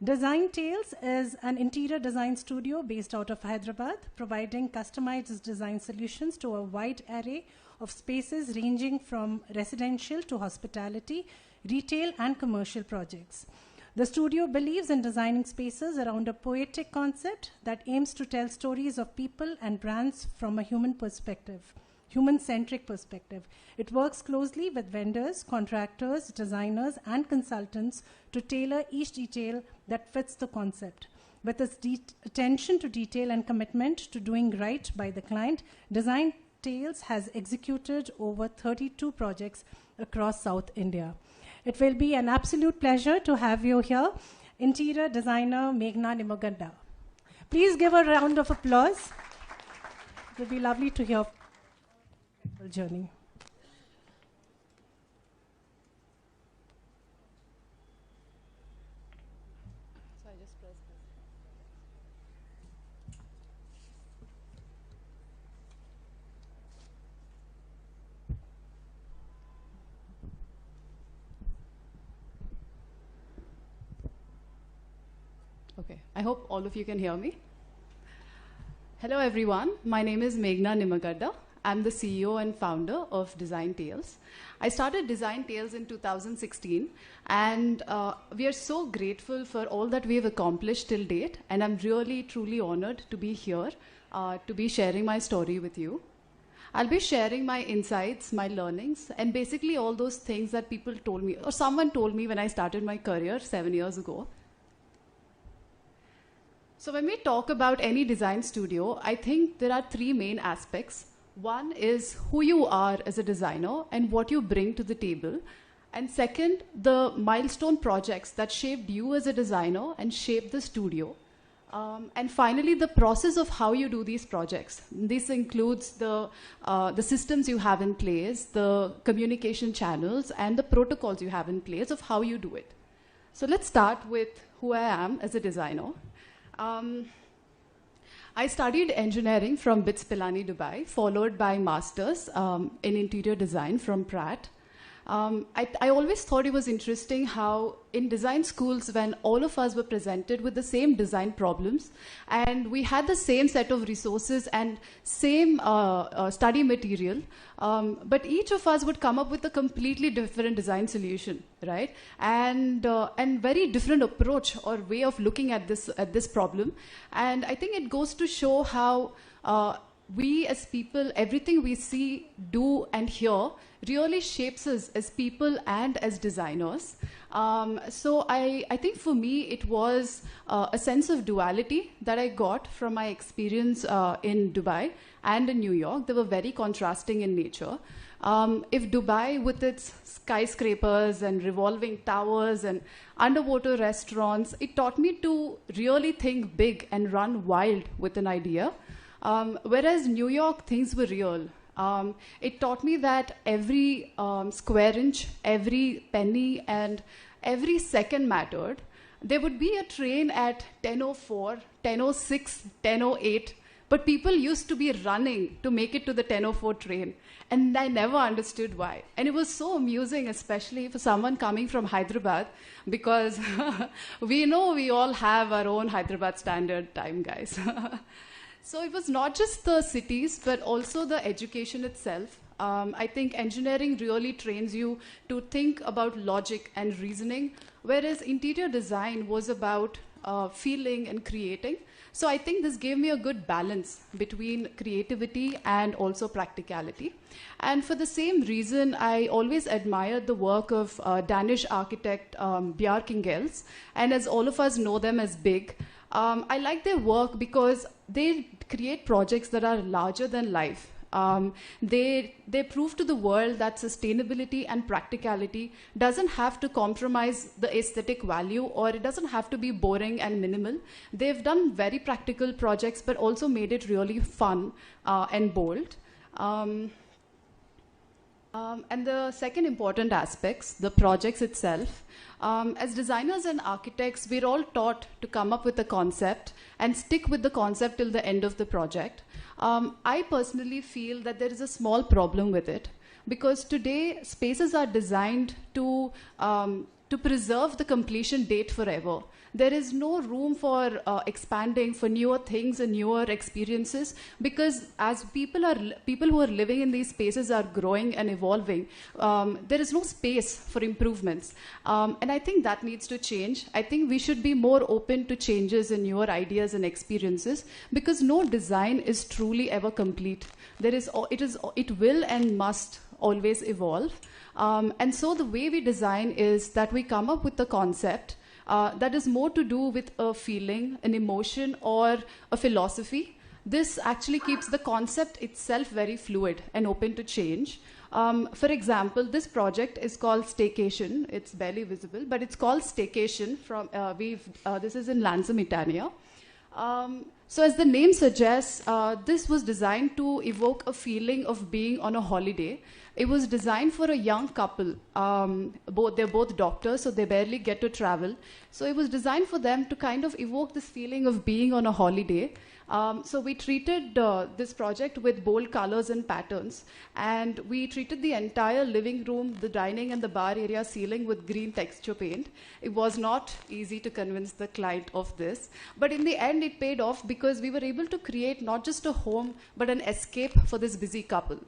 Designtales is an interior design studio based out of Hyderabad, providing customized design solutions to a wide array of spaces ranging from residential to hospitality, retail, and commercial projects. The studio believes in designing spaces around a poetic concept that aims to tell stories of people and brands from a human-centric perspective. It works closely with vendors, contractors, designers, and consultants to tailor each detail that fits the concept. With its attention to detail and commitment to doing right by the client, Designtales has executed over 32 projects across South India. It will be an absolute pleasure to have you here, interior designer Meghana Nimmagadda. Please give a round of applause. It will be lovely to hear your journey. So I just press this. Okay, I hope all of you can hear me. Hello everyone, my name is Meghana Nimmagadda. I'm the CEO and founder of Designtales. I started Designtales in 2016, and we are so grateful for all that we have accomplished till date, and I'm really, truly honored to be here, to be sharing my story with you. I'll be sharing my insights, my learnings, and basically all those things that people told me, or someone told me when I started my career 7 years ago. So when we talk about any design studio, I think there are three main aspects. One is who you are as a designer and what you bring to the table. And second, the milestone projects that shaped you as a designer and shaped the studio. And finally, the process of how you do these projects. This includes the systems you have in place, the communication channels, and the protocols you have in place of how you do it. So let's start with who I am as a designer. I studied engineering from BITS Pilani, Dubai, followed by masters in interior design from Pratt. I always thought it was interesting how in design schools, when all of us were presented with the same design problems, and we had the same set of resources and same study material, but each of us would come up with a completely different design solution, right? And very different approach or way of looking at this problem. And I think it goes to show how we as people, everything we see, do, and hear really shapes us as people and as designers. So I think for me, it was a sense of duality that I got from my experience in Dubai and in New York. They were very contrasting in nature. If Dubai, with its skyscrapers and revolving towers and underwater restaurants, it taught me to really think big and run wild with an idea. Whereas New York, things were real. It taught me that every square inch, every penny, and every second mattered. There would be a train at 10:04, 10:06, 10:08, but people used to be running to make it to the 10:04 train. And I never understood why. And it was so amusing, especially for someone coming from Hyderabad, because we know we all have our own Hyderabad standard time, guys. So it was not just the cities, but also the education itself. I think engineering really trains you to think about logic and reasoning, whereas interior design was about feeling and creating. So I think this gave me a good balance between creativity and also practicality. And for the same reason, I always admired the work of Danish architect Bjarke Ingels, and as all of us know them as BIG. I like their work because they create projects that are larger than life. They prove to the world that sustainability and practicality doesn't have to compromise the aesthetic value, or it doesn't have to be boring and minimal. They've done very practical projects, but also made it really fun and bold. And the second important aspects, the projects itself. As designers and architects, we're all taught to come up with a concept and stick with the concept till the end of the project. I personally feel that there is a small problem with it, because today spaces are designed to to preserve the completion date forever. There is no room for expanding for newer things and newer experiences, because as people who are living in these spaces are growing and evolving, there is no space for improvements. And I think that needs to change. I think we should be more open to changes and newer ideas and experiences, because no design is truly ever complete. It will and must always evolve. And so the way we design is that we come up with a concept that is more to do with a feeling, an emotion, or a philosophy. This actually keeps the concept itself very fluid and open to change. For example, this project is called Staycation. It's barely visible, but it's called Staycation. This is in Lansum, Itania. So as the name suggests, this was designed to evoke a feeling of being on a holiday. It was designed for a young couple. They're both doctors, so they barely get to travel. So it was designed for them to kind of evoke this feeling of being on a holiday. So we treated this project with bold colors and patterns. And we treated the entire living room, the dining and the bar area ceiling with green texture paint. It was not easy to convince the client of this. But in the end, it paid off because we were able to create not just a home, but an escape for this busy couple.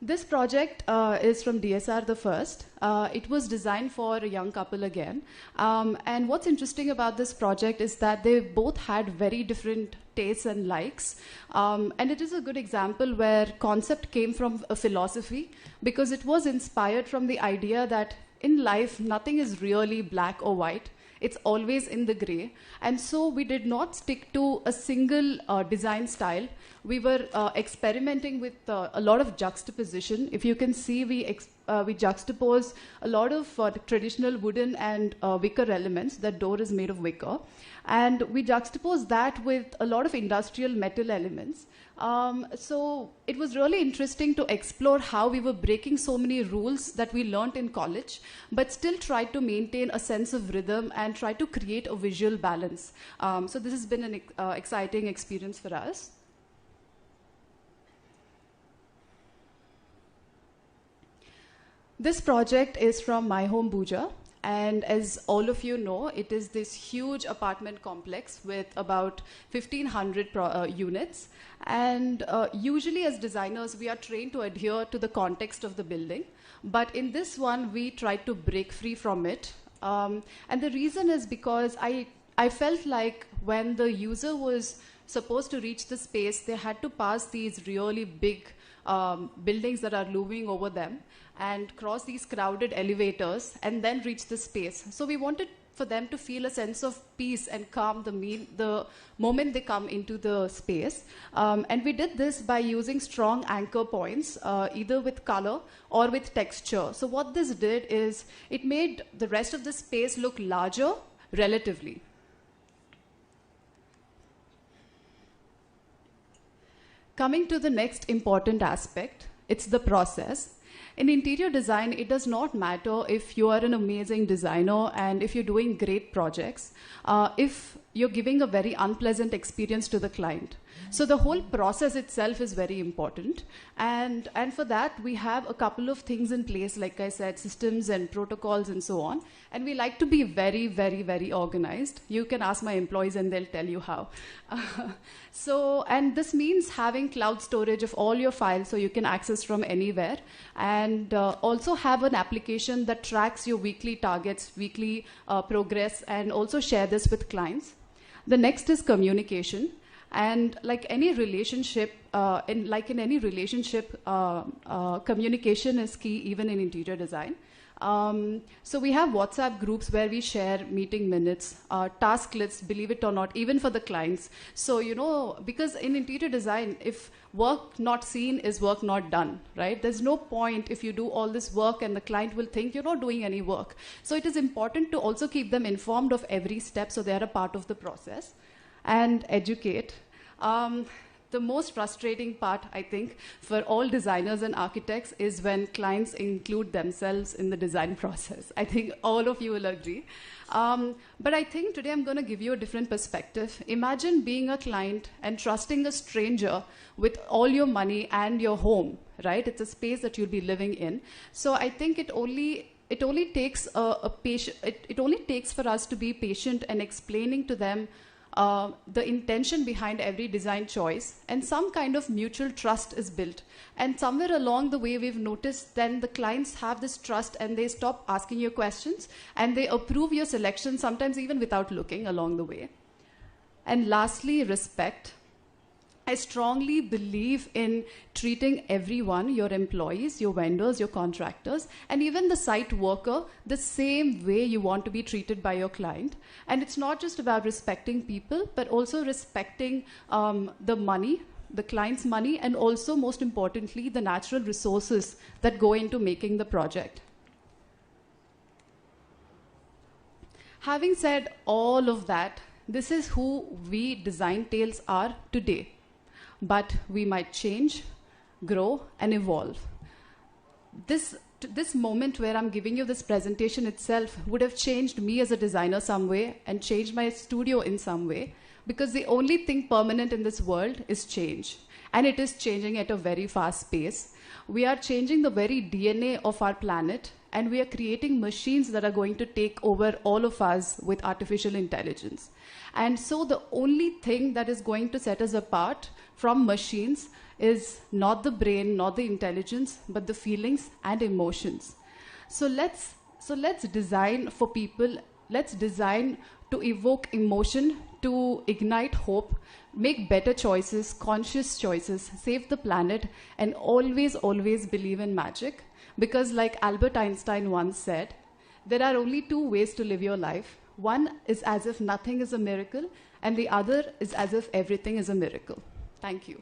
This project is from DSR the First. It was designed for a young couple again. And what's interesting about this project is that they both had very different tastes and likes. And it is a good example where concept came from a philosophy, because it was inspired from the idea that in life, nothing is really black or white. It's always in the gray. And so we did not stick to a single design style. We were experimenting with a lot of juxtaposition. If you can see, we juxtapose a lot of traditional wooden and wicker elements. That door is made of wicker. And we juxtapose that with a lot of industrial metal elements. So it was really interesting to explore how we were breaking so many rules that we learned in college, but still try to maintain a sense of rhythm and try to create a visual balance. So this has been an exciting experience for us. This project is from My Home Bhuja. And as all of you know, it is this huge apartment complex with about 1,500 units. And usually as designers, we are trained to adhere to the context of the building. But in this one, we tried to break free from it. And the reason is because I felt like when the user was supposed to reach the space, they had to pass these really big buildings that are looming over them and cross these crowded elevators and then reach the space. So we wanted for them to feel a sense of peace and calm the moment they come into the space. And we did this by using strong anchor points, either with color or with texture. So what this did is it made the rest of the space look larger relatively. Coming to the next important aspect, it's the process. In interior design, it does not matter if you are an amazing designer and if you're doing great projects, if you're giving a very unpleasant experience to the client. So the whole process itself is very important. And for that, we have a couple of things in place, like I said, systems and protocols and so on. And we like to be very, very, very organized. You can ask my employees and they'll tell you how. And this means having cloud storage of all your files so you can access from anywhere. And also have an application that tracks your weekly targets, weekly progress, and also share this with clients. The next is communication. And like any relationship, communication is key even in interior design. So we have WhatsApp groups where we share meeting minutes, task lists, believe it or not, even for the clients. So, because in interior design, if work not seen is work not done, right? There's no point if you do all this work and the client will think you're not doing any work. So it is important to also keep them informed of every step so they're a part of the process. And educate. The most frustrating part, I think, for all designers and architects is when clients include themselves in the design process. I think all of you will agree. But I think today I'm going to give you a different perspective. Imagine being a client and trusting a stranger with all your money and your home, right? It's a space that you'll be living in. So I think it only takes it only takes for us to be patient and explaining to them the intention behind every design choice, and some kind of mutual trust is built. And somewhere along the way, we've noticed then the clients have this trust and they stop asking you questions and they approve your selection, sometimes even without looking along the way. And lastly, respect. I strongly believe in treating everyone, your employees, your vendors, your contractors, and even the site worker, the same way you want to be treated by your client. And it's not just about respecting people, but also respecting the money, the client's money, and also, most importantly, the natural resources that go into making the project. Having said all of that, this is who we Designtales are today. But we might change, grow, and evolve. This moment where I'm giving you this presentation itself would have changed me as a designer some way and changed my studio in some way, because the only thing permanent in this world is change. And it is changing at a very fast pace. We are changing the very DNA of our planet, and we are creating machines that are going to take over all of us with artificial intelligence. And so the only thing that is going to set us apart from machines is not the brain, not the intelligence, but the feelings and emotions. So let's design for people. Let's design to evoke emotion, to ignite hope, make better choices, conscious choices, save the planet, and always, always believe in magic. Because like Albert Einstein once said, there are only two ways to live your life. One is as if nothing is a miracle, and the other is as if everything is a miracle. Thank you.